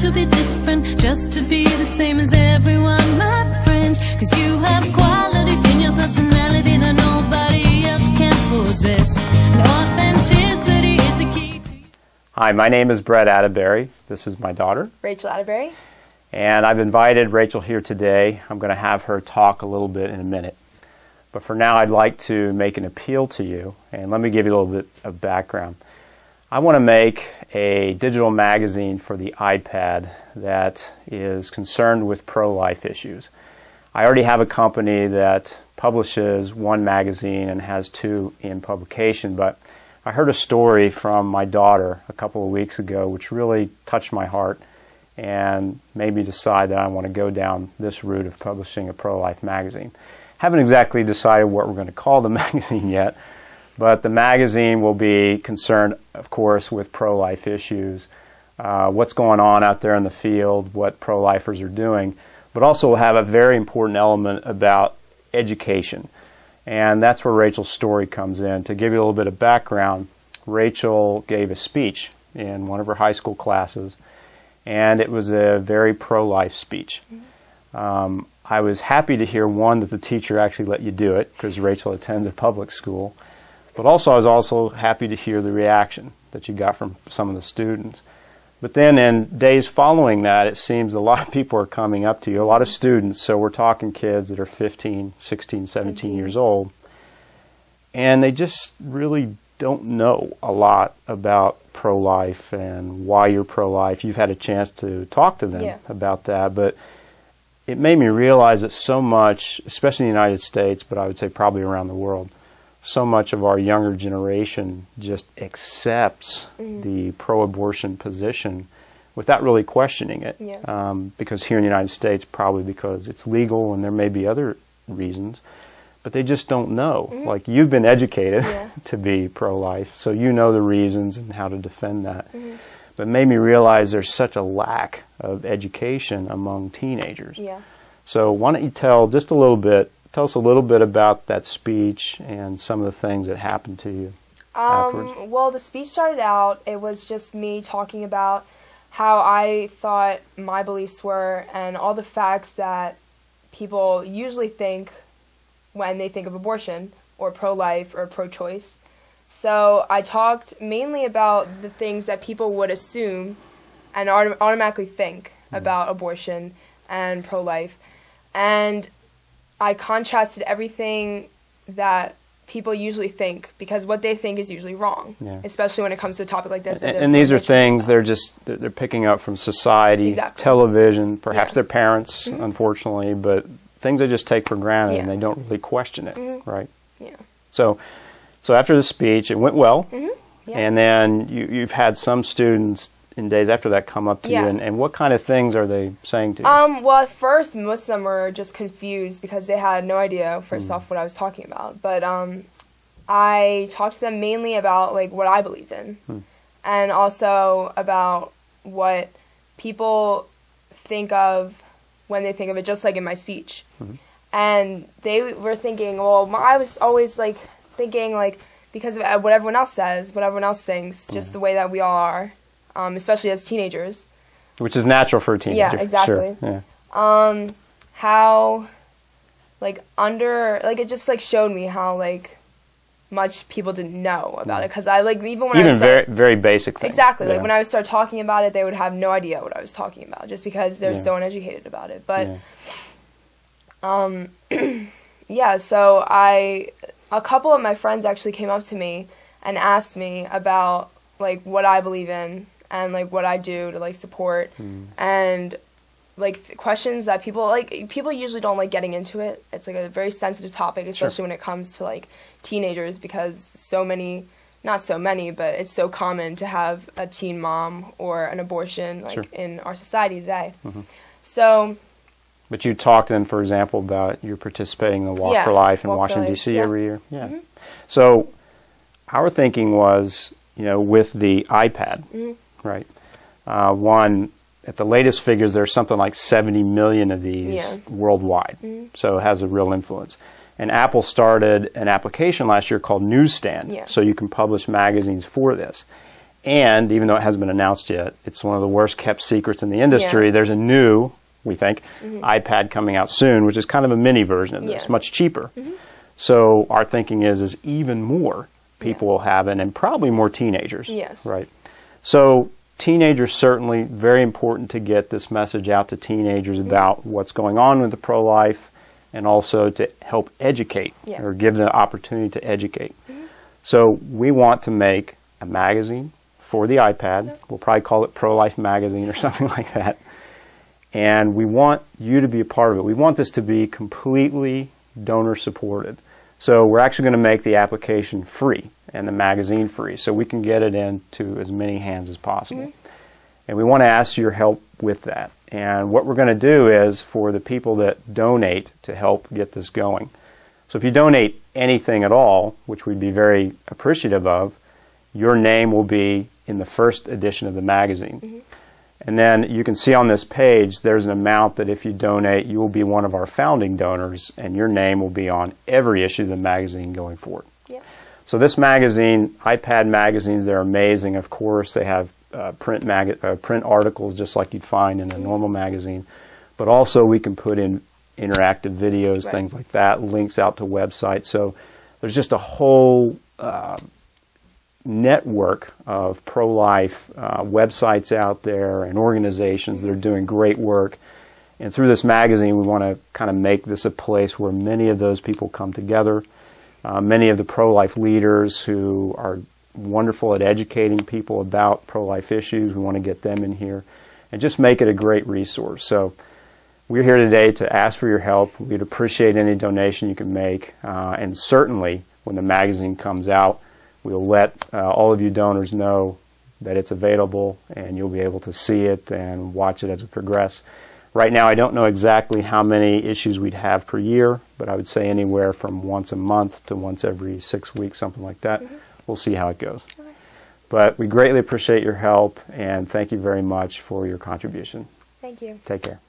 to be different, just to be the same as everyone, my friend. 'Cause you have qualities in your personality that nobody else can possess. And authenticity is the key to... Hi, my name is Brett Atterbury. This is my daughter, Rachel Atterbury. and I've invited Rachel here today. I'm going to have her talk a little bit in a minute. But for now, I'd like to make an appeal to you, and let me give you a little bit of background. I want to make a digital magazine for the iPad that is concerned with pro-life issues. I already have a company that publishes one magazine and has two in publication, but I heard a story from my daughter a couple of weeks ago which really touched my heart and made me decide that I want to go down this route of publishing a pro-life magazine. Haven't exactly decided what we're going to call the magazine yet, but the magazine will be concerned, of course, with pro-life issues, what's going on out there in the field, what pro-lifers are doing, but also will have a very important element about education. And that's where Rachel's story comes in. To give you a little bit of background, Rachel gave a speech in one of her high school classes, and it was a very pro-life speech. I was happy to hear, one, that the teacher actually let you do it, because Rachel attends a public school. But also, I was also happy to hear the reaction that you got from some of the students. But then in days following that, it seems a lot of people are coming up to you, a lot of students. So we're talking kids that are 15, 16, 17 years old. And they just really don't know a lot about pro-life and why you're pro-life. You've had a chance to talk to them about that. But it made me realize that so much, especially in the United States, but I would say probably around the world, so much of our younger generation just accepts the pro-abortion position without really questioning it. Because here in the United States, probably because it's legal and there may be other reasons, but they just don't know. Like, you've been educated to be pro-life, so you know the reasons and how to defend that. But it made me realize there's such a lack of education among teenagers. So why don't you tell us a little bit about that speech and some of the things that happened to you afterwards. Well, the speech started out, it was just me talking about how I thought my beliefs were and all the facts that people usually think when they think of abortion or pro-life or pro-choice. So I talked mainly about the things that people would assume and automatically think about abortion and pro-life. And I contrasted everything that people usually think, because what they think is usually wrong, especially when it comes to a topic like this. And these are things they're picking up from society, television, perhaps their parents, unfortunately, but things they just take for granted and they don't really question it, right? So after the speech, it went well, and then you've had some students in days after that come up to you, and what kind of things are they saying to you? Well, at first, most of them were just confused because they had no idea, first off, what I was talking about. But I talked to them mainly about, like, what I believed in, and also about what people think of when they think of it, just like in my speech. And they were thinking, well, I was always, like, thinking, like, because of what everyone else says, what everyone else thinks, just the way that we all are. Especially as teenagers. Which is natural for a teenager. Yeah, exactly. Sure. Yeah. How, like, it just, like, showed me how, like, much people didn't know about it. Because I, like, even when I was... very, very basic things. Exactly. Like, when I would start talking about it, they would have no idea what I was talking about, just because they're so uneducated about it. But, so a couple of my friends actually came up to me and asked me about, like, what I believe in and, like, what I do to, like, support and, like, questions that people usually don't like getting into it. It's, like, a very sensitive topic, especially when it comes to, like, teenagers, because not so many, but it's so common to have a teen mom or an abortion, like, in our society today. So... But you talked to them, for example, about you're participating in the Walk for Life in Washington, D.C. every year. So our thinking was, with the iPad, right? One, at the latest figures, there's something like 70 million of these worldwide, so it has a real influence. And Apple started an application last year called Newsstand, so you can publish magazines for this. And even though it hasn't been announced yet, it's one of the worst kept secrets in the industry. Yeah. There's a new, we think, iPad coming out soon, which is kind of a mini version of this, Yeah. much cheaper. So our thinking is even more people Yeah. will have it, and probably more teenagers. Yes. Right. So teenagers, certainly very important to get this message out to teenagers about what's going on with the pro-life, and also to help educate, Yeah. or give them the opportunity to educate. So we want to make a magazine for the iPad. We'll probably call it Pro-Life Magazine or something like that. And we want you to be a part of it. We want this to be completely donor supported. So we're actually going to make the application free and the magazine free, so we can get it into as many hands as possible. And we want to ask your help with that. And what we're going to do is, for the people that donate to help get this going. So if you donate anything at all, which we'd be very appreciative of, your name will be in the first edition of the magazine. And then you can see on this page there's an amount that if you donate, you will be one of our founding donors, and your name will be on every issue of the magazine going forward. Yeah. So this magazine, iPad magazines, they're amazing. Of course, they have print articles just like you'd find in a normal magazine, but also we can put in interactive videos, Right. things like that, links out to websites. So there's just a whole network of pro-life websites out there and organizations that are doing great work. And through this magazine, we want to kind of make this a place where many of those people come together. Many of the pro-life leaders who are wonderful at educating people about pro-life issues, we want to get them in here and just make it a great resource. So we're here today to ask for your help. We'd appreciate any donation you can make. And certainly, when the magazine comes out, we'll let all of you donors know that it's available, and you'll be able to see it and watch it as we progress. Right now, I don't know exactly how many issues we'd have per year, but I would say anywhere from once a month to once every 6 weeks, something like that. We'll see how it goes. But we greatly appreciate your help, and thank you very much for your contribution. Thank you. Take care.